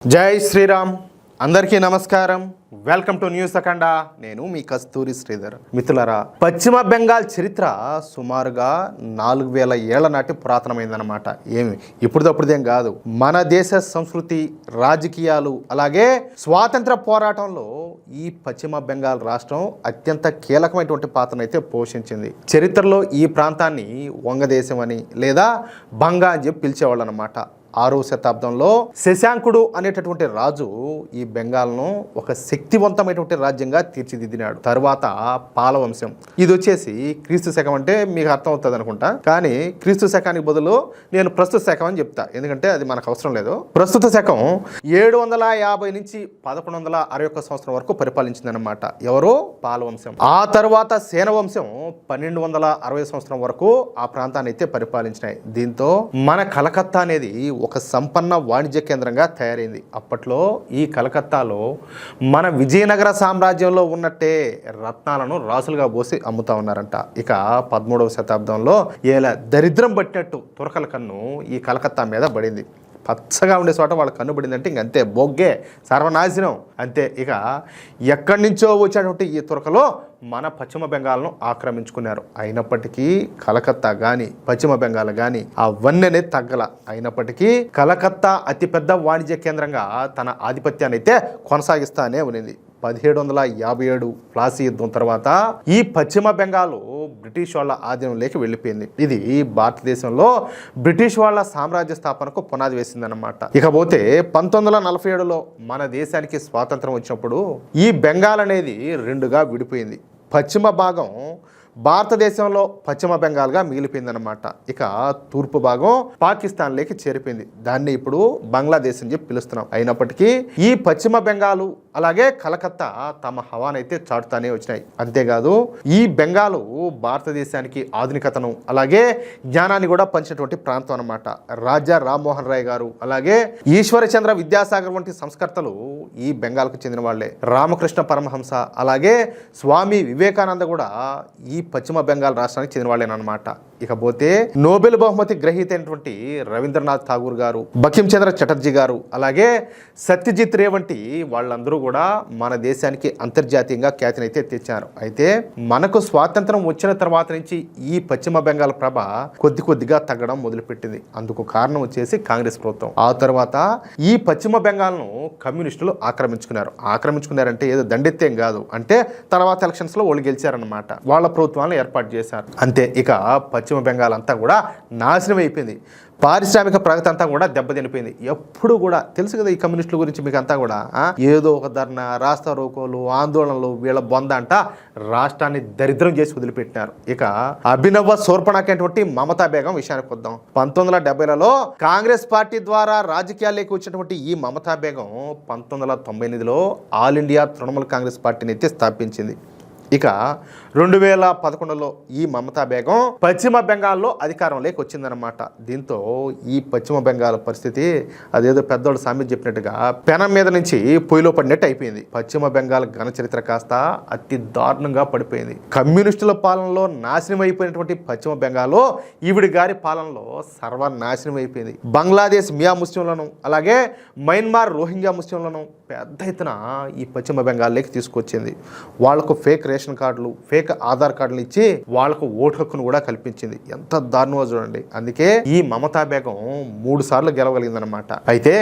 జై శ్రీరామ్. అందరికీ నమస్కారం. వెల్కమ్ టు న్యూస్ అఖండ. నేను మీ కస్తూరి శ్రీధర్. మిత్రులారా, పశ్చిమ బెంగాల్ చరిత్ర సుమారుగా 4000 ఏళ్ల నాటి పురాతనమైందన్నమాట. ఏమి ఇప్పుడుదేం కాదు. మన దేశ సంస్కృతి, రాజకీయాలు, అలాగే స్వాతంత్ర పోరాటంలో ఈ పశ్చిమ బెంగాల్ రాష్ట్రం అత్యంత కీలకమైనటువంటి పాత్రను అయితే పోషించింది. చరిత్రలో ఈ ప్రాంతాన్ని వంగదేశం అని లేదా బంగా అని చెప్పి పిలిచేవాళ్ళు అన్నమాట. 6వ శతాబ్దంలో శశాంకుడు అనేటటువంటి రాజు ఈ బెంగాల్ను ఒక శక్తివంతమైనటువంటి రాజ్యంగా తీర్చిదిద్దినాడు. తరువాత పాలవంశం, ఇది వచ్చేసి క్రీస్తు శకం అంటే మీకు అర్థం అవుతుంది అనుకుంటా, కానీ క్రీస్తు శకానికి బదులు నేను ప్రస్తుత శకం అని చెప్తా, ఎందుకంటే అది మనకు అవసరం లేదు. ప్రస్తుత శకం 750 నుంచి 1161 సంవత్సరం వరకు పరిపాలించిందనమాట. ఎవరు? పాలవంశం. ఆ తర్వాత సేనవంశం 1260 సంవత్సరం వరకు ఆ ప్రాంతాన్ని అయితే పరిపాలించినాయి. దీంతో మన కలకత్తా అనేది ఒక సంపన్న వాణిజ్య కేంద్రంగా తయారైంది. అప్పట్లో ఈ కలకత్తాలో మన విజయనగర సామ్రాజ్యంలో ఉన్నట్టే రత్నాలను రాసులుగా పోసి అమ్ముతా ఉన్నారంట. ఇక 13వ శతాబ్దంలో ఇలా దరిద్రం పట్టినట్టు తురకల కన్ను ఈ కలకత్తా మీద పడింది. పచ్చగా ఉండే చోట వాళ్ళ కన్ను పడిందంటే ఇంకంతే, బొగ్గే, సర్వనాశనం అంతే. ఇక ఎక్కడి నుంచో వచ్చేటువంటి ఈ తురకలో మన పశ్చిమ బెంగాల్ను ఆక్రమించుకున్నారు. అయినప్పటికీ కలకత్తా కానీ పశ్చిమ బెంగాల్ కానీ అవన్నీ అనేది తగ్గల. అయినప్పటికీ కలకత్తా అతిపెద్ద వాణిజ్య కేంద్రంగా తన ఆధిపత్యాన్ని అయితే కొనసాగిస్తానే ఉన్నింది. 1757 ప్లాసీ యుద్ధం తర్వాత ఈ పశ్చిమ బెంగాల్ బ్రిటిష్ వాళ్ళ ఆధీనంలోకి వెళ్ళిపోయింది. ఇది భారతదేశంలో బ్రిటిష్ వాళ్ళ సామ్రాజ్య స్థాపనకు పునాది వేసిందన్నమాట. ఇకపోతే 1947లో మన దేశానికి స్వాతంత్రం వచ్చినప్పుడు ఈ బెంగాల్ అనేది రెండుగా విడిపోయింది. పశ్చిమ భాగం భారతదేశంలో పశ్చిమ బెంగాల్గా మిగిలిపోయిందనమాట. ఇక తూర్పు భాగం పాకిస్తాన్లోకి చేరిపోయింది. దాన్ని ఇప్పుడు బంగ్లాదేశ్ అని చెప్పి పిలుస్తున్నాం. అయినప్పటికీ ఈ పశ్చిమ బెంగాలు అలాగే కలకత్తా తమ హవానైతే చాటుతానే వచ్చినాయి. అంతేకాదు ఈ బెంగాలు భారతదేశానికి ఆధునికతను అలాగే జ్ఞానాన్ని కూడా పంచినటువంటి ప్రాంతం అనమాట. రాజా రామ్మోహన్ రాయ్ గారు అలాగే ఈశ్వరచంద్ర విద్యాసాగర్ వంటి సంస్కర్తలు ఈ బెంగాల్కు చెందిన వాళ్లే. రామకృష్ణ పరమహంస అలాగే స్వామి వివేకానంద కూడా ఈ పశ్చిమ బెంగాల్ రాష్ట్రానికి చెందిన వాళ్ళేనమాట. ఇకపోతే నోబెల్ బహుమతి గ్రహీత అయినటువంటి రవీంద్రనాథ్ ఠాగూర్ గారు, బకిం చంద్ర చటర్జీ గారు అలాగే సత్యజిత్ రే వంటి వాళ్ళందరూ కూడా మన దేశానికి అంతర్జాతీయంగా ఖ్యాతినైతే తెచ్చారు. అయితే మనకు స్వాతంత్రం వచ్చిన తర్వాత నుంచి ఈ పశ్చిమ బెంగాల్ ప్రభ కొద్దిగా తగ్గడం మొదలుపెట్టింది. అందుకు కారణం వచ్చేసి కాంగ్రెస్ ప్రభుత్వం. ఆ తర్వాత ఈ పశ్చిమ బెంగాల్ను కమ్యూనిస్టులు ఆక్రమించుకున్నారంటే ఏదో దండెత్తేం కాదు, అంటే తర్వాత ఎలక్షన్స్ లో వాళ్ళు గెలిచారనమాట. వాళ్ళ ప్రభుత్వాలను ఏర్పాటు చేశారు. అంతే. ఇక పశ్చిమ బెంగాల్ అంతా కూడా నాశనం అయిపోయింది. పారిశ్రామిక ప్రగతి అంతా కూడా దెబ్బతినిపోయింది. ఎప్పుడు కూడా తెలుసు కదా ఈ కమ్యూనిస్టుల గురించి మీకు అంతా కూడా, ఏదో ఒక ధర్నా, రాస్తా రోకోలు, ఆందోళనలు, వీళ్ళ బొంద అంట రాష్ట్రాన్ని దరిద్రం చేసి వదిలిపెట్టినారు. ఇక అభినవ శూర్పణఖైనటువంటి మమతా బేగం విషయానికి వద్దాం. 1970లలో కాంగ్రెస్ పార్టీ ద్వారా రాజకీయాల్లోకి వచ్చినటువంటి ఈ మమతా బేగం 1998లో ఆల్ ఇండియా తృణమూల్ కాంగ్రెస్ పార్టీని అయితే స్థాపించింది. ఇక 2011లో ఈ మమతా బేగం పశ్చిమ బెంగాల్లో అధికారంలోకి వచ్చిందనమాట. దీంతో ఈ పశ్చిమ బెంగాల్ పరిస్థితి అదేదో పెద్దోళ్ళు సామెత చెప్పినట్టుగా పెనం మీద నుంచి పొయ్యిలో పడినట్టు అయిపోయింది. పశ్చిమ బెంగాల్ ఘన చరిత్ర కాస్త అతి దారుణంగా పడిపోయింది. కమ్యూనిస్టుల పాలనలో నాశనం అయిపోయినటువంటి పశ్చిమ బెంగాల్లో ఈవిడి గారి పాలనలో సర్వనాశనం అయిపోయింది. బంగ్లాదేశ్ మియా ముస్లింలను అలాగే మయన్మార్ రోహింగ్యా ముస్లింలను పెద్ద ఎత్తున ఈ పశ్చిమ బెంగాల్లోకి తీసుకొచ్చింది. వాళ్లకు ఫేక్ రేషన్ కార్డులు, ఫేక్ ఆధార్ కార్డులు ఇచ్చి వాళ్లకు ఓటు హక్కును కూడా కల్పించింది. ఎంత దారుణమో చూడండి. అందుకే ఈ మమతా బేగం 3 సార్లు గెలవగలిగిందనమాట. అయితే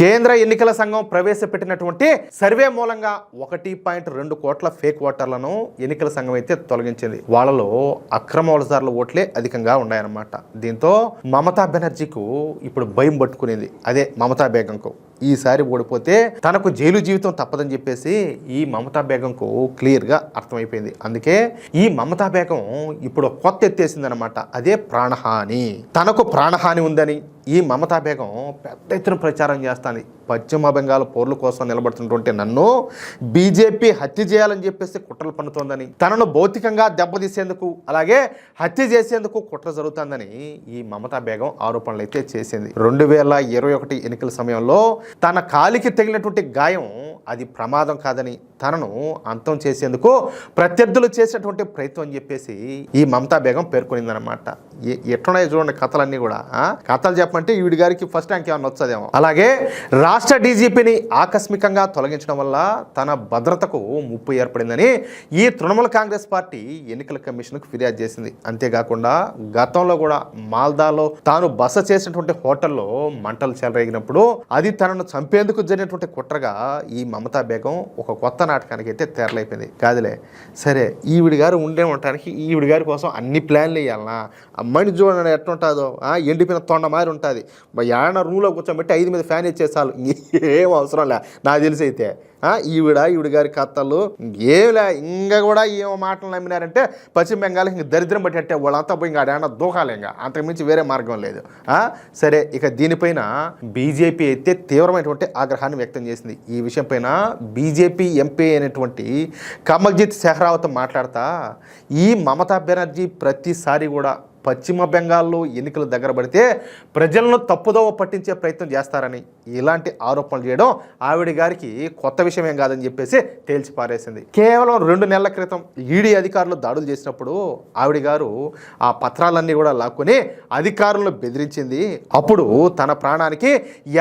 కేంద్ర ఎన్నికల సంఘం ప్రవేశపెట్టినటువంటి సర్వే మూలంగా 1.2 కోట్ల ఫేక్ ఓటర్లను ఎన్నికల సంఘం అయితే తొలగించింది. వాళ్ళలో అక్రమ వలసదారుల ఓట్లే అధికంగా ఉన్నాయన్నమాట. దీంతో మమతా బెనర్జీకు ఇప్పుడు భయం పట్టుకునేది. అదే మమతా బేగంకు ఈసారి ఓడిపోతే తనకు జైలు జీవితం తప్పదని చెప్పేసి ఈ మమతా బేగంకు క్లియర్గా అర్థమైపోయింది. అందుకే ఈ మమతా బేగం ఇప్పుడు కొత్త ఎత్తేసిందనమాట. అదే ప్రాణహాని. తనకు ప్రాణహాని ఉందని ఈ మమతా బేగం పెద్ద ఎత్తున ప్రచారం చేస్తుంది. పశ్చిమ బెంగాల్ పౌరుల కోసం నిలబడుతున్నటువంటి నన్ను బీజేపీ హత్య చేయాలని చెప్పేసి కుట్రలు పన్నుతోందని, తనను భౌతికంగా దెబ్బతీసేందుకు అలాగే హత్య చేసేందుకు కుట్ర జరుగుతుందని ఈ మమతా బేగం ఆరోపణలు అయితే చేసింది. 2021 ఎన్నికల సమయంలో తన కాలికి తగిలినటువంటి గాయం అది ప్రమాదం కాదని, తనను అంతం చేసేందుకు ప్రత్యర్థులు చేసినటువంటి ప్రయత్నం అని చెప్పేసి ఈ మమతా బేగం పేర్కొనిందనమాట. ఎట్లున్నాయి చూడండి కథలన్నీ కూడా. కథలు చెప్పమంటే ఈవిడి గారికి ఫస్ట్ ర్యాంక్ ఏమన్నా వచ్చేదేమో. అలాగే రాష్ట్ర డీజీపీని ఆకస్మికంగా తొలగించడం వల్ల తన భద్రతకు ముప్పు ఏర్పడిందని ఈ తృణమూల కాంగ్రెస్ పార్టీ ఎన్నికల కమిషన్కు ఫిర్యాదు చేసింది. అంతేకాకుండా గతంలో కూడా మాల్దాలో తాను బస చేసినటువంటి హోటల్లో మంటలు చెలరేగినప్పుడు అది తనను చంపేందుకు జరిగినటువంటి కుట్రగా ఈ మమతా బేగం ఒక కొత్త నాటకానికి అయితే తెరలైపోయింది. కాదులే సరే, ఈవిడి గారు ఉండటానికి ఈవిడి గారి కోసం అన్ని ప్లాన్లు వేయాలనా? అమ్మాయిని చూడండి ఎట్లుంటుందో, ఎండిపోయిన తొండ మారి ఉంటుంది. ఏడన రూమ్లో కూర్చోబెట్టి 5 మీద ఫ్యాన్ ఇచ్చేసాలు, ఏం అవసరం లే నాకు తెలిసి అయితే. ఈవిడి గారి కథలు ఏమిలే. ఇంకా కూడా ఏమో మాటలు నమ్మినారంటే పశ్చిమ బెంగాల్ ఇంక దరిద్రం పట్టేట్టే వాళ్ళంతా పోయి ఇంకా ఆడేమన్నా దూకాలి. ఇంకా అంతకుమించి వేరే మార్గం లేదు. సరే, ఇక దీనిపైన బీజేపీ అయితే తీవ్రమైనటువంటి ఆగ్రహాన్ని వ్యక్తం చేసింది. ఈ విషయం పైన బీజేపీ ఎంపీ అయినటువంటి కమల్జిత్ సెహ్రావత్ మాట్లాడతా ఈ మమతా బెనర్జీ ప్రతిసారి కూడా పశ్చిమ బెంగాల్లో ఎన్నికలు దగ్గర పడితే ప్రజలను తప్పుదోవ పట్టించే ప్రయత్నం చేస్తారని ఇలాంటి ఆరోపణలు చేయడం ఆవిడ గారికి కొత్త విషయం ఏం కాదని చెప్పేసి తేల్చి పారేసింది. కేవలం 2 నెలల క్రితం ఈడీ అధికారులు దాడులు చేసినప్పుడు ఆవిడ గారు ఆ పత్రాలన్నీ కూడా లాక్కొని అధికారులను బెదిరించింది. అప్పుడు తన ప్రాణానికి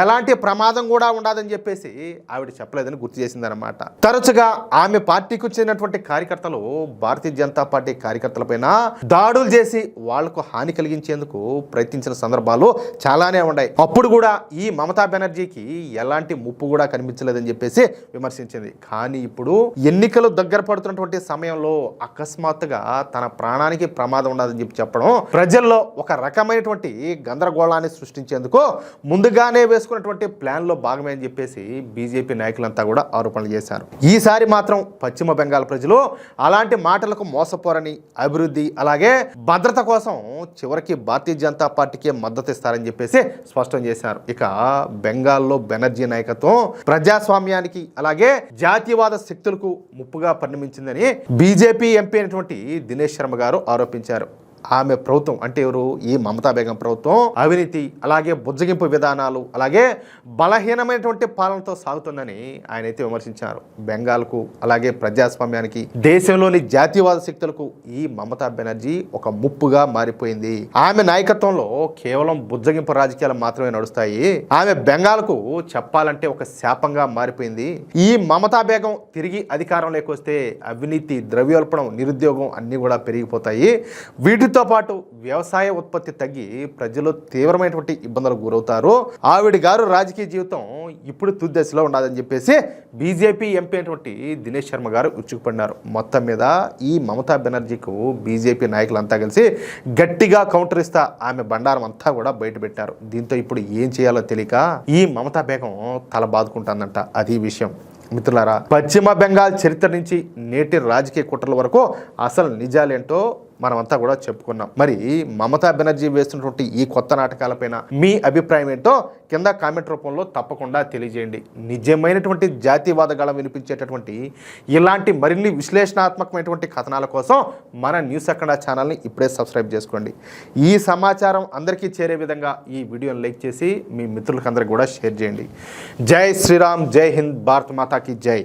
ఎలాంటి ప్రమాదం కూడా ఉండదని చెప్పేసి ఆవిడ చెప్పలేదని గుర్తు చేసిందనమాట. తరచుగా ఆమె పార్టీకి చెందినటువంటి కార్యకర్తలు భారతీయ జనతా పార్టీ కార్యకర్తలపైన దాడులు చేసి వాళ్ళ హాని కలిగించేందుకు ప్రయత్నించిన సందర్భాలు చాలానే ఉన్నాయి. అప్పుడు కూడా ఈ మమతా బెనర్జీకి ఎలాంటి ముప్పు కూడా కనిపించలేదని చెప్పేసి విమర్శించింది. కానీ ఇప్పుడు ఎన్నికలు దగ్గర పడుతున్నటువంటి సమయంలో అకస్మాత్తుగా తన ప్రాణానికి ప్రమాదం ఉండదని చెప్పడం ప్రజల్లో ఒక రకమైనటువంటి గందరగోళాన్ని సృష్టించేందుకు ముందుగానే వేసుకున్నటువంటి ప్లాన్లో భాగమే అని చెప్పేసి బీజేపీ నాయకులంతా కూడా ఆరోపణలు చేశారు. ఈసారి మాత్రం పశ్చిమ బెంగాల్ ప్రజలు అలాంటి మాటలకు మోసపోరని, అభివృద్ధి అలాగే భద్రత కోసం చివరికి భారతీయ జనతా పార్టీకే మద్దతు ఇస్తారని చెప్పేసి స్పష్టం చేశారు. ఇక బెంగాల్లో బెనర్జీ నాయకత్వం ప్రజాస్వామ్యానికి అలాగే జాతీయవాద శక్తులకు ముప్పుగా పరిణమించిందని బీజేపీ ఎంపీ అయినటువంటి దినేష్ శర్మ గారు ఆరోపించారు. ఆమె ప్రభుత్వం అంటే ఎవరు? ఈ మమతా బేగం ప్రభుత్వం అవినీతి అలాగే బుజ్జగింపు విధానాలు అలాగే బలహీనమైనటువంటి పాలనతో సాగుతుందని ఆయన అయితే విమర్శించారు. బెంగాల్కు అలాగే ప్రజాస్వామ్యానికి దేశంలోని జాతీయవాద శక్తులకు ఈ మమతా బెనర్జీ ఒక ముప్పుగా మారిపోయింది. ఆమె నాయకత్వంలో కేవలం బుజ్జగింపు రాజకీయాలు మాత్రమే నడుస్తాయి. ఆమె బెంగాల్కు చెప్పాలంటే ఒక శాపంగా మారిపోయింది. ఈ మమతా బేగం తిరిగి అధికారంలోకి వస్తే అవినీతి, ద్రవ్యోల్బణం, నిరుద్యోగం అన్నీ కూడా పెరిగిపోతాయి. వీటితో పాటు వ్యవసాయ ఉత్పత్తి తగ్గి ప్రజలు తీవ్రమైనటువంటి ఇబ్బందులకు గురవుతారు. ఆవిడ గారు రాజకీయ జీవితం ఇప్పుడు తుదిదశలో ఉండదని చెప్పేసి బీజేపీ ఎంపీ అయినటువంటి దినేష్ శర్మ గారు ఉచ్చుకుపడినారు. మొత్తం మీద ఈ మమతా బెనర్జీకు బీజేపీ నాయకులంతా కలిసి గట్టిగా కౌంటర్ ఇస్తా ఆమె బండారం అంతా కూడా బయటపెట్టారు. దీంతో ఇప్పుడు ఏం చేయాలో తెలియక ఈ మమతా బేగం తల బాదుకుంటుందంట. అది విషయం. మిత్రులారా, పశ్చిమ బెంగాల్ చరిత్ర నుంచి నేటి రాజకీయ కుట్రల వరకు అసలు నిజాలేంటో మనమంతా కూడా చెప్పుకున్నాం. మరి మమతా బెనర్జీ వేస్తున్నటువంటి ఈ కొత్త నాటకాలపైన మీ అభిప్రాయం ఏంటో కింద కామెంట్ రూపంలో తప్పకుండా తెలియజేయండి. నిజమైనటువంటి జాతీయవాద గళం వినిపించేటటువంటి ఇలాంటి మరిన్ని విశ్లేషణాత్మకమైనటువంటి కథనాల కోసం మన న్యూస్ అఖండ ఛానల్ని ఇప్పుడే సబ్స్క్రైబ్ చేసుకోండి. ఈ సమాచారం అందరికీ చేరే విధంగా ఈ వీడియోని లైక్ చేసి మీ మిత్రులకందరికీ కూడా షేర్ చేయండి. జై శ్రీరామ్, జై హింద్, భారత్ మాతాకి జై.